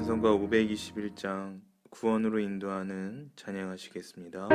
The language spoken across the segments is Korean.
찬송가 521장 구원으로 인도하는 찬양하시겠습니다.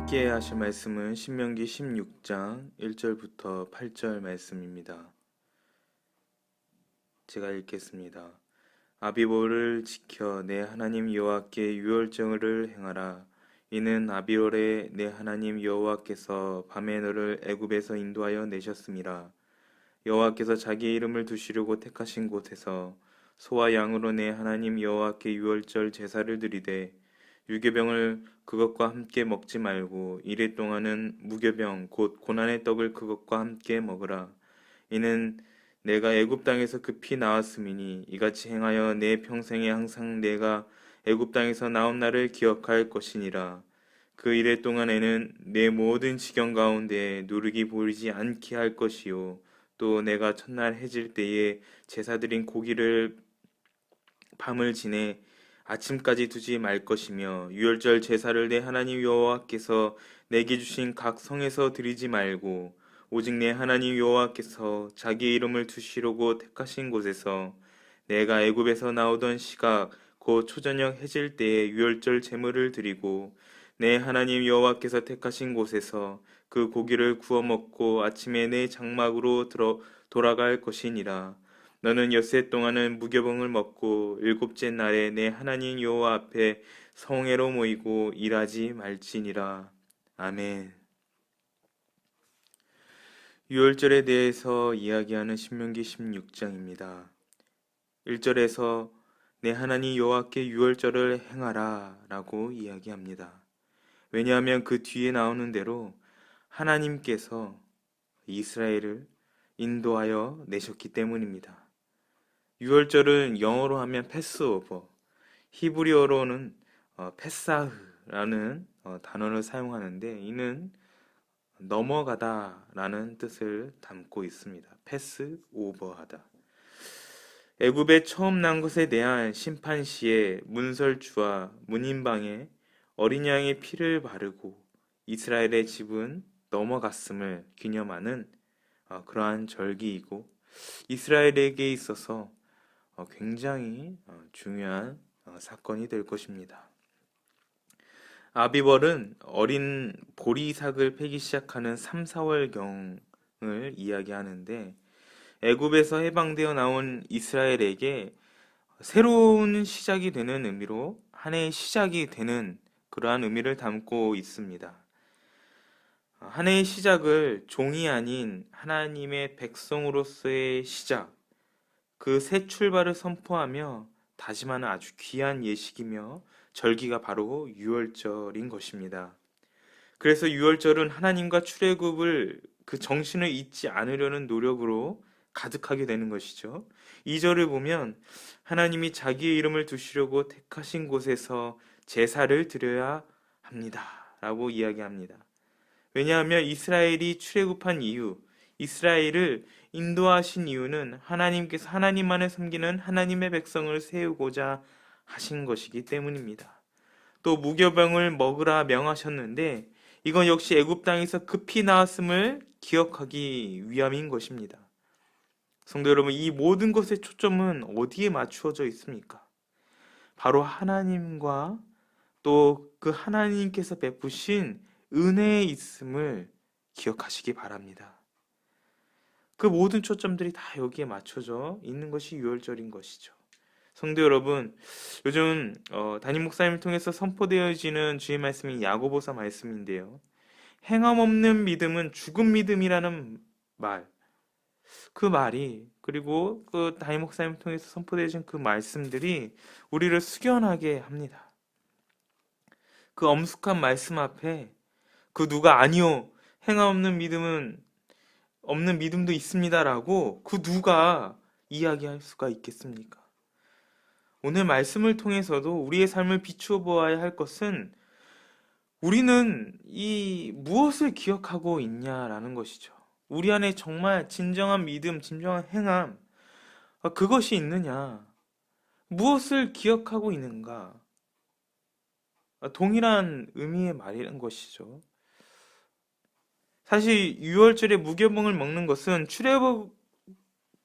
함께 하실 말씀은 신명기 16장 1절부터 8절 말씀입니다. 제가 읽겠습니다. 아비볼을 지켜 내 하나님 여호와께 유월절을 행하라. 이는 아비월에 내 하나님 여호와께서 밤에 너를 애굽에서 인도하여 내셨음이라. 여호와께서 자기 이름을 두시려고 택하신 곳에서 소와 양으로 내 하나님 여호와께 유월절 제사를 드리되 유교병을 그것과 함께 먹지 말고 이래 동안은 무교병 곧 고난의 떡을 그것과 함께 먹으라. 이는 내가 애굽 땅에서 급히 나왔음이니 이같이 행하여 내 평생에 항상 내가 애굽 땅에서 나온 날을 기억할 것이니라. 그 이래 동안에는 내 모든 지경 가운데 누룩이 보이지 않게 할 것이요 또 내가 첫날 해질 때에 제사 드린 고기를 밤을 지내 아침까지 두지 말 것이며 유월절 제사를 내 하나님 여호와께서 내게 주신 각 성에서 드리지 말고 오직 내 하나님 여호와께서 자기 이름을 두시려고 택하신 곳에서 내가 애굽에서 나오던 시각 곧 초저녁 해질 때에 유월절 제물을 드리고 내 하나님 여호와께서 택하신 곳에서 그 고기를 구워 먹고 아침에 내 장막으로 돌아갈 것이니라. 너는 엿새 동안은 무교병을 먹고 일곱째 날에 내 하나님 여호와 앞에 성회로 모이고 일하지 말지니라. 아멘. 유월절에 대해서 이야기하는 신명기 16장입니다. 1절에서 내 하나님 여호와께 유월절을 행하라 라고 이야기합니다. 왜냐하면 그 뒤에 나오는 대로 하나님께서 이스라엘을 인도하여 내셨기 때문입니다. 유월절은 영어로 하면 패스오버, 히브리어로는 페사흐라는 단어를 사용하는데 이는 넘어가다 라는 뜻을 담고 있습니다. 패스오버하다. 애굽에 처음 난 것에 대한 심판 시에 문설주와 문인방에 어린 양의 피를 바르고 이스라엘의 집은 넘어갔음을 기념하는 그러한 절기이고 이스라엘에게 있어서 굉장히 중요한 사건이 될 것입니다. 아비벌은 어린 보리삭을 패기 시작하는 3, 4월경을 이야기하는데 애굽에서 해방되어 나온 이스라엘에게 새로운 시작이 되는 의미로 한 해의 시작이 되는 그러한 의미를 담고 있습니다. 한 해의 시작을 종이 아닌 하나님의 백성으로서의 시작, 그 새 출발을 선포하며 다짐하는 아주 귀한 예식이며 절기가 바로 유월절인 것입니다. 그래서 유월절은 하나님과 출애굽을 그 정신을 잊지 않으려는 노력으로 가득하게 되는 것이죠. 2절을 보면 하나님이 자기의 이름을 두시려고 택하신 곳에서 제사를 드려야 합니다 라고 이야기합니다. 왜냐하면 이스라엘이 출애굽한 이유, 이스라엘을 인도하신 이유는 하나님께서 하나님만을 섬기는 하나님의 백성을 세우고자 하신 것이기 때문입니다. 또 무교병을 먹으라 명하셨는데 이건 역시 애굽 땅에서 급히 나왔음을 기억하기 위함인 것입니다. 성도 여러분, 이 모든 것의 초점은 어디에 맞추어져 있습니까? 바로 하나님과 또 그 하나님께서 베푸신 은혜에 있음을 기억하시기 바랍니다. 그 모든 초점들이 다 여기에 맞춰져 있는 것이 유월절인 것이죠. 성도 여러분, 요즘 담임 목사님을 통해서 선포되어지는 주의 말씀이 야고보서 말씀인데요. 행함 없는 믿음은 죽은 믿음이라는 말, 그 말이 그리고 그 담임 목사님을 통해서 선포되어진 그 말씀들이 우리를 숙연하게 합니다. 그 엄숙한 말씀 앞에 그 누가 아니요 행함 없는 믿음은 없는 믿음도 있습니다라고 그 누가 이야기할 수가 있겠습니까? 오늘 말씀을 통해서도 우리의 삶을 비추어 보아야 할 것은 우리는 이 무엇을 기억하고 있냐라는 것이죠. 우리 안에 정말 진정한 믿음, 진정한 행함, 그것이 있느냐? 무엇을 기억하고 있는가? 동일한 의미의 말이라는 것이죠. 사실 유월절에 무교병을 먹는 것은 출애굽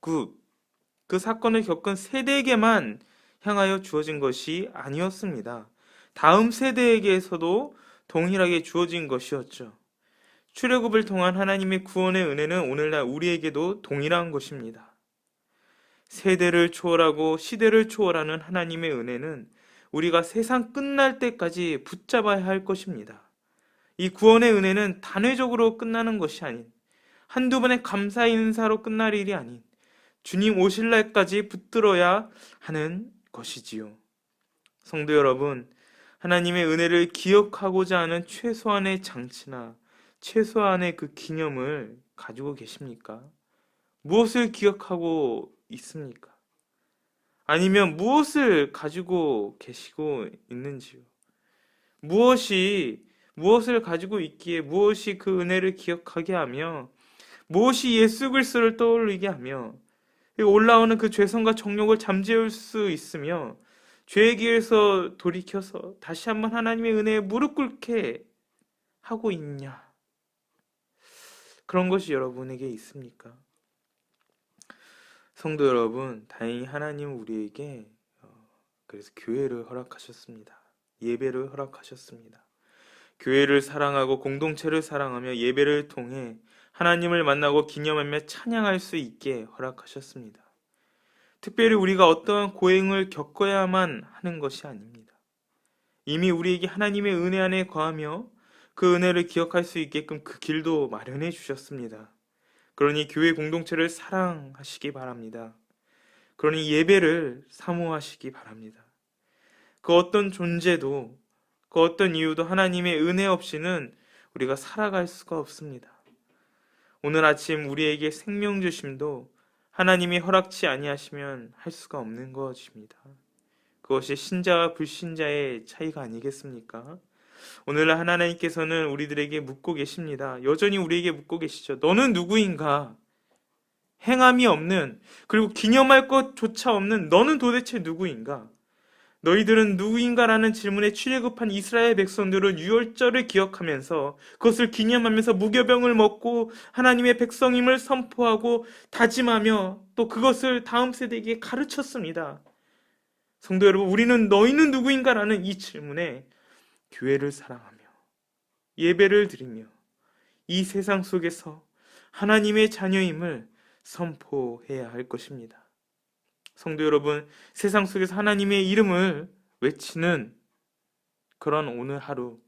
그 사건을 겪은 세대에게만 향하여 주어진 것이 아니었습니다. 다음 세대에게서도 동일하게 주어진 것이었죠. 출애굽을 통한 하나님의 구원의 은혜는 오늘날 우리에게도 동일한 것입니다. 세대를 초월하고 시대를 초월하는 하나님의 은혜는 우리가 세상 끝날 때까지 붙잡아야 할 것입니다. 이 구원의 은혜는 단회적으로 끝나는 것이 아닌 한두 번의 감사 인사로 끝날 일이 아닌 주님 오실 날까지 붙들어야 하는 것이지요. 성도 여러분, 하나님의 은혜를 기억하고자 하는 최소한의 장치나 최소한의 그 기념을 가지고 계십니까? 무엇을 기억하고 있습니까? 아니면 무엇을 가지고 계시고 있는지요? 무엇을 가지고 있기에 무엇이 그 은혜를 기억하게 하며 무엇이 예수 그리스도를 떠올리게 하며 올라오는 그 죄성과 정욕을 잠재울 수 있으며 죄의 길에서 돌이켜서 다시 한번 하나님의 은혜에 무릎 꿇게 하고 있냐? 그런 것이 여러분에게 있습니까? 성도 여러분, 다행히 하나님은 우리에게 그래서 교회를 허락하셨습니다. 예배를 허락하셨습니다. 교회를 사랑하고 공동체를 사랑하며 예배를 통해 하나님을 만나고 기념하며 찬양할 수 있게 허락하셨습니다. 특별히 우리가 어떠한 고행을 겪어야만 하는 것이 아닙니다. 이미 우리에게 하나님의 은혜 안에 거하며 그 은혜를 기억할 수 있게끔 그 길도 마련해 주셨습니다. 그러니 교회 공동체를 사랑하시기 바랍니다. 그러니 예배를 사모하시기 바랍니다. 그 어떤 존재도, 그 어떤 이유도 하나님의 은혜 없이는 우리가 살아갈 수가 없습니다. 오늘 아침 우리에게 생명 주심도 하나님이 허락치 아니하시면 할 수가 없는 것입니다. 그것이 신자와 불신자의 차이가 아니겠습니까? 오늘 하나님께서는 우리들에게 묻고 계십니다. 여전히 우리에게 묻고 계시죠. 너는 누구인가? 행함이 없는, 그리고 기념할 것조차 없는 너는 도대체 누구인가? 너희들은 누구인가라는 질문에 출애굽한 이스라엘 백성들은 유월절을 기억하면서 그것을 기념하면서 무교병을 먹고 하나님의 백성임을 선포하고 다짐하며 또 그것을 다음 세대에게 가르쳤습니다. 성도 여러분, 우리는 너희는 누구인가라는 이 질문에 교회를 사랑하며 예배를 드리며 이 세상 속에서 하나님의 자녀임을 선포해야 할 것입니다. 성도 여러분, 세상 속에서 하나님의 이름을 외치는 그런 오늘 하루,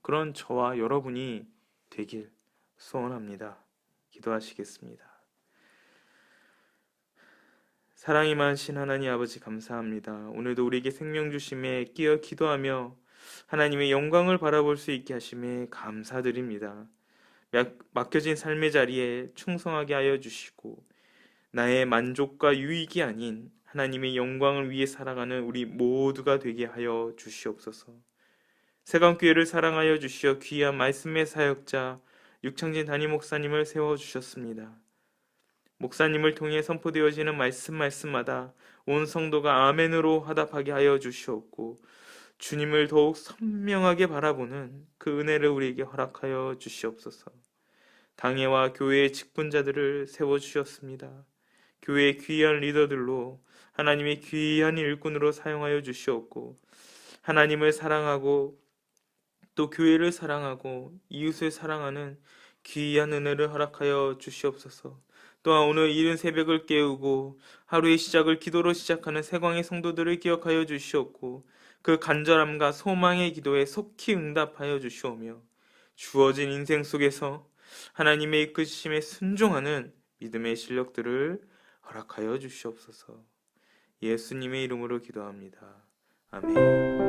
그런 저와 여러분이 되길 소원합니다. 기도하시겠습니다. 사랑이 많으신 하나님 아버지 감사합니다. 오늘도 우리에게 생명 주심에 끼어 기도하며 하나님의 영광을 바라볼 수 있게 하심에 감사드립니다. 맡겨진 삶의 자리에 충성하게 하여 주시고 나의 만족과 유익이 아닌 하나님의 영광을 위해 살아가는 우리 모두가 되게 하여 주시옵소서. 세강교회를 사랑하여 주시어 귀한 말씀의 사역자 육창진 담임 목사님을 세워주셨습니다. 목사님을 통해 선포되어지는 말씀마다 온 성도가 아멘으로 화답하게 하여 주시옵고 주님을 더욱 선명하게 바라보는 그 은혜를 우리에게 허락하여 주시옵소서. 당회와 교회의 직분자들을 세워주셨습니다. 교회의 귀한 리더들로 하나님의 귀한 일꾼으로 사용하여 주시옵고 하나님을 사랑하고 또 교회를 사랑하고 이웃을 사랑하는 귀한 은혜를 허락하여 주시옵소서. 또한 오늘 이른 새벽을 깨우고 하루의 시작을 기도로 시작하는 세광의 성도들을 기억하여 주시옵고 그 간절함과 소망의 기도에 속히 응답하여 주시오며 주어진 인생 속에서 하나님의 이끄심에 순종하는 믿음의 실력들을 허락하여 주시옵소서. 예수님의 이름으로 기도합니다. 아멘.